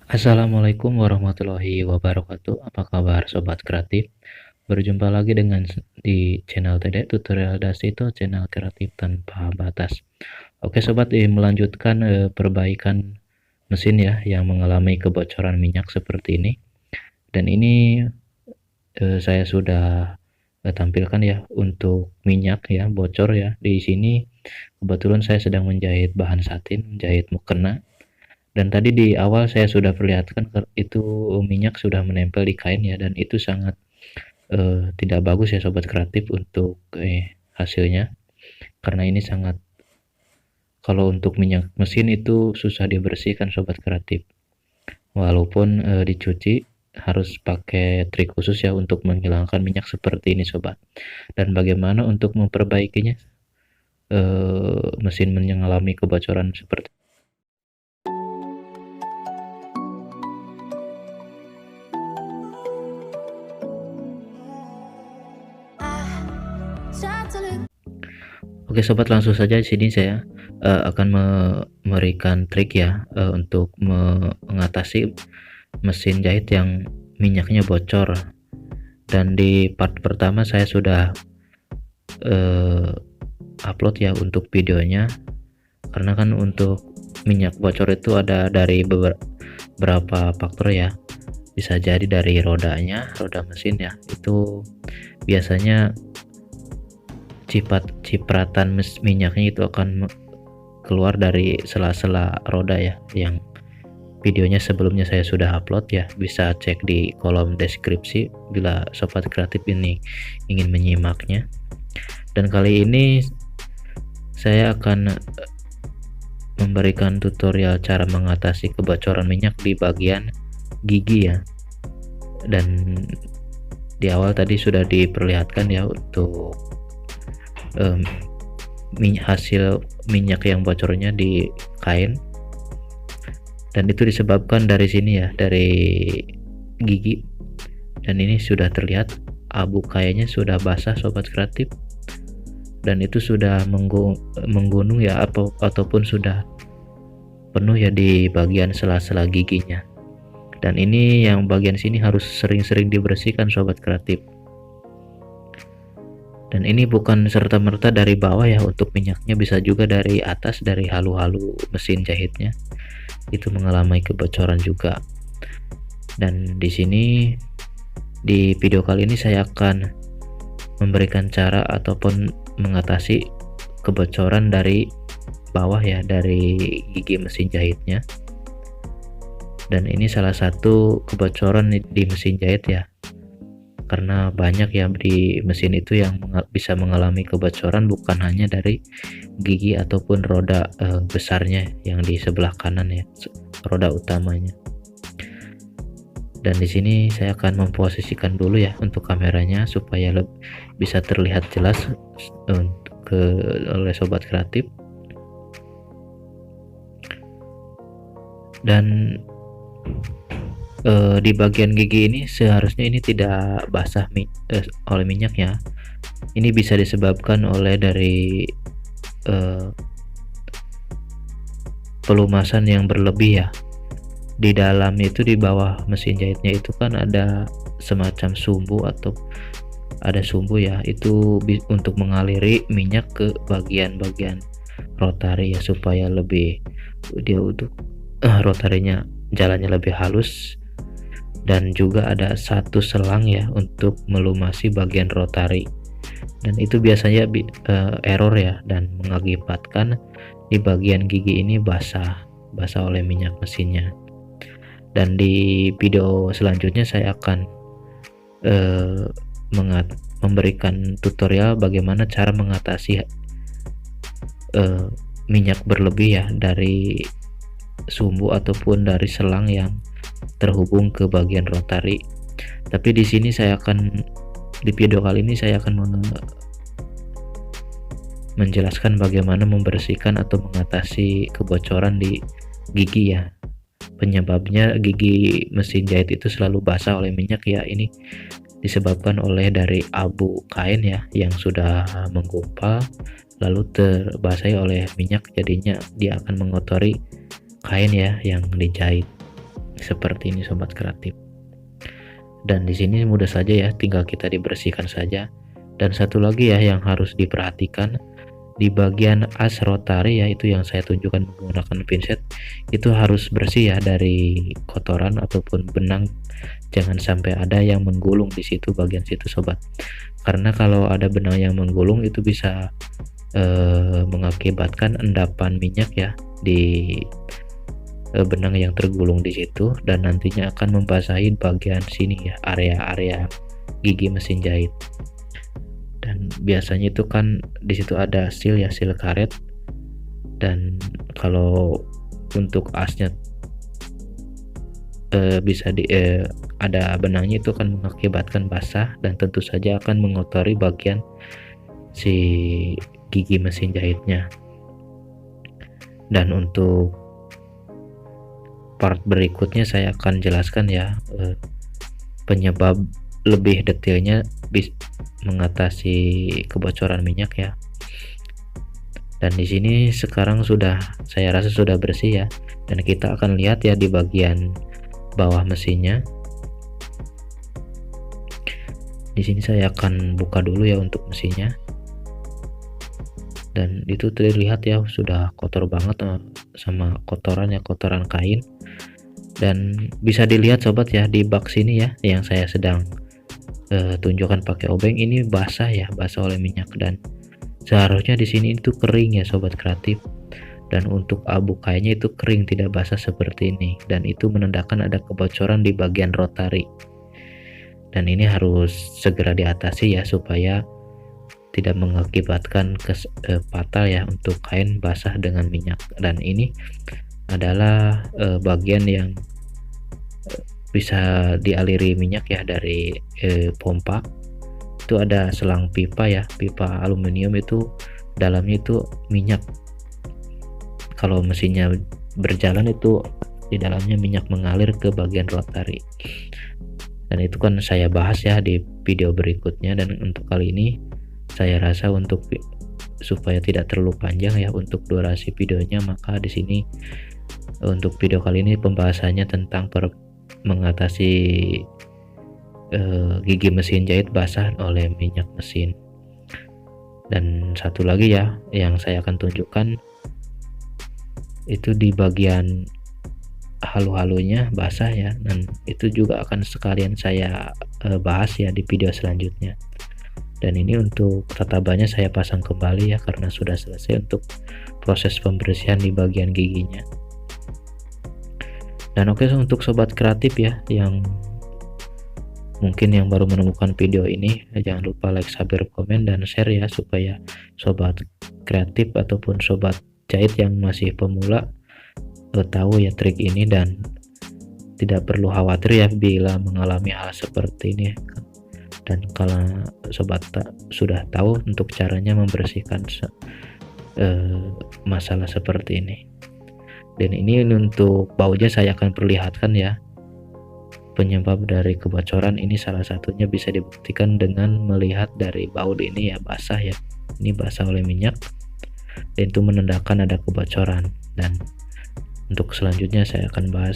Assalamualaikum warahmatullahi wabarakatuh. Apa kabar sobat kreatif? Berjumpa lagi dengan di channel TD Tutorial Dasito, channel kreatif tanpa batas. Oke sobat, melanjutkan perbaikan mesin ya yang mengalami kebocoran minyak seperti ini. Dan ini saya sudah tampilkan ya untuk minyak ya bocor ya. Di sini kebetulan saya sedang menjahit bahan satin, menjahit mukena. Dan tadi di awal saya sudah perlihatkan itu minyak sudah menempel di kain ya, dan itu sangat tidak bagus ya sobat kreatif untuk hasilnya, karena ini sangat, kalau untuk minyak mesin itu susah dibersihkan sobat kreatif, walaupun dicuci harus pakai trik khusus ya untuk menghilangkan minyak seperti ini sobat. Dan bagaimana untuk memperbaikinya mesin mengalami kebocoran seperti. Oke sobat, langsung saja di sini saya akan memberikan trik ya untuk mengatasi mesin jahit yang minyaknya bocor. Dan di part pertama saya sudah upload ya untuk videonya, karena kan untuk minyak bocor itu ada dari beberapa faktor ya. Bisa jadi dari roda mesin ya, itu biasanya cipratan minyaknya itu akan keluar dari sela-sela roda ya, yang videonya sebelumnya saya sudah upload ya, bisa cek di kolom deskripsi bila sobat kreatif ini ingin menyimaknya. Dan kali ini saya akan memberikan tutorial cara mengatasi kebocoran minyak di bagian gigi ya. Dan di awal tadi sudah diperlihatkan ya untuk hasil minyak yang bocornya di kain, dan itu disebabkan dari sini ya, dari gigi. Dan ini sudah terlihat abu kayaknya sudah basah sobat kreatif, dan itu sudah menggunung ya, ataupun sudah penuh ya di bagian sela-sela giginya. Dan ini yang bagian sini harus sering-sering dibersihkan sobat kreatif. Dan ini bukan serta-merta dari bawah ya untuk minyaknya, bisa juga dari atas, dari halu-halu mesin jahitnya itu mengalami kebocoran juga. Dan di sini di video kali ini saya akan memberikan cara ataupun mengatasi kebocoran dari bawah ya, dari gigi mesin jahitnya. Dan ini salah satu kebocoran di mesin jahit ya, karena banyak ya di mesin itu yang bisa mengalami kebocoran, bukan hanya dari gigi ataupun roda besarnya yang di sebelah kanan ya, roda utamanya. Dan di sini saya akan memposisikan dulu ya untuk kameranya supaya bisa terlihat jelas oleh sobat kreatif. Dan di bagian gigi ini seharusnya ini tidak basah oleh minyak ya. Ini bisa disebabkan oleh dari pelumasan yang berlebih ya. Di dalam itu, di bawah mesin jahitnya itu kan ada semacam sumbu, atau ada sumbu ya, itu untuk mengaliri minyak ke bagian-bagian rotari ya, supaya lebih dia untuk rotarinya jalannya lebih halus. Dan juga ada satu selang ya untuk melumasi bagian rotari, dan itu biasanya error ya, dan mengakibatkan di bagian gigi ini basah oleh minyak mesinnya. Dan di video selanjutnya saya akan memberikan tutorial bagaimana cara mengatasi minyak berlebih ya dari sumbu ataupun dari selang yang terhubung ke bagian rotari. Tapi di sini di video kali ini saya akan menjelaskan bagaimana membersihkan atau mengatasi kebocoran di gigi ya. Penyebabnya gigi mesin jahit itu selalu basah oleh minyak ya, ini disebabkan oleh dari abu kain ya yang sudah menggumpal lalu terbasahi oleh minyak, jadinya dia akan mengotori kain ya yang dijahit. seperti ini sobat kreatif. Dan di sini mudah saja ya, tinggal kita dibersihkan saja. Dan satu lagi ya yang harus diperhatikan, di bagian as rotari ya, itu yang saya tunjukkan menggunakan pinset, itu harus bersih ya dari kotoran ataupun benang. Jangan sampai ada yang menggulung di situ, bagian situ sobat, karena kalau ada benang yang menggulung itu bisa mengakibatkan endapan minyak ya di benang yang tergulung di situ, dan nantinya akan membasahi bagian sini ya, area-area gigi mesin jahit. Dan biasanya itu kan di situ ada seal ya, seal karet, dan kalau untuk asnya bisa ada benangnya, itu akan mengakibatkan basah dan tentu saja akan mengotori bagian si gigi mesin jahitnya. Dan untuk part berikutnya saya akan jelaskan ya penyebab lebih detailnya mengatasi kebocoran minyak ya. Dan di sini sekarang saya rasa sudah bersih ya, dan kita akan lihat ya di bagian bawah mesinnya. Di sini saya akan buka dulu ya untuk mesinnya, dan itu terlihat ya sudah kotor banget sama kotoran kain. Dan bisa dilihat sobat ya di bak sini ya, yang saya sedang tunjukkan pakai obeng, ini basah ya, basah oleh minyak, dan seharusnya di sini itu kering ya sobat kreatif. Dan untuk abu kainnya itu kering, tidak basah seperti ini, dan itu menandakan ada kebocoran di bagian rotari. Dan ini harus segera diatasi ya, supaya tidak mengakibatkan fatal ya untuk kain basah dengan minyak. Dan ini adalah bagian yang bisa dialiri minyak ya dari pompa. Itu ada selang pipa ya, pipa aluminium, itu dalamnya itu minyak. Kalau mesinnya berjalan itu di dalamnya minyak mengalir ke bagian rotari. Dan itu kan saya bahas ya di video berikutnya. Dan untuk kali ini saya rasa supaya tidak terlalu panjang ya untuk durasi videonya, maka di sini untuk video kali ini pembahasannya tentang mengatasi gigi mesin jahit basah oleh minyak mesin. Dan satu lagi ya yang saya akan tunjukkan, itu di bagian halu-halunya basah ya, dan itu juga akan sekalian saya bahas ya di video selanjutnya. Dan ini untuk tatabannya saya pasang kembali ya, karena sudah selesai untuk proses pembersihan di bagian giginya. Dan oke, untuk sobat kreatif ya yang mungkin yang baru menemukan video ini, jangan lupa like, subscribe, komen, dan share ya, supaya sobat kreatif ataupun sobat jahit yang masih pemula tahu ya trik ini, dan tidak perlu khawatir ya bila mengalami hal seperti ini. Dan kalau sobat sudah tahu untuk caranya membersihkan masalah seperti ini. Dan ini untuk bautnya saya akan perlihatkan ya, penyebab dari kebocoran ini salah satunya bisa dibuktikan dengan melihat dari baut ini ya, basah ya, ini basah oleh minyak, dan itu menandakan ada kebocoran. Dan untuk selanjutnya saya akan bahas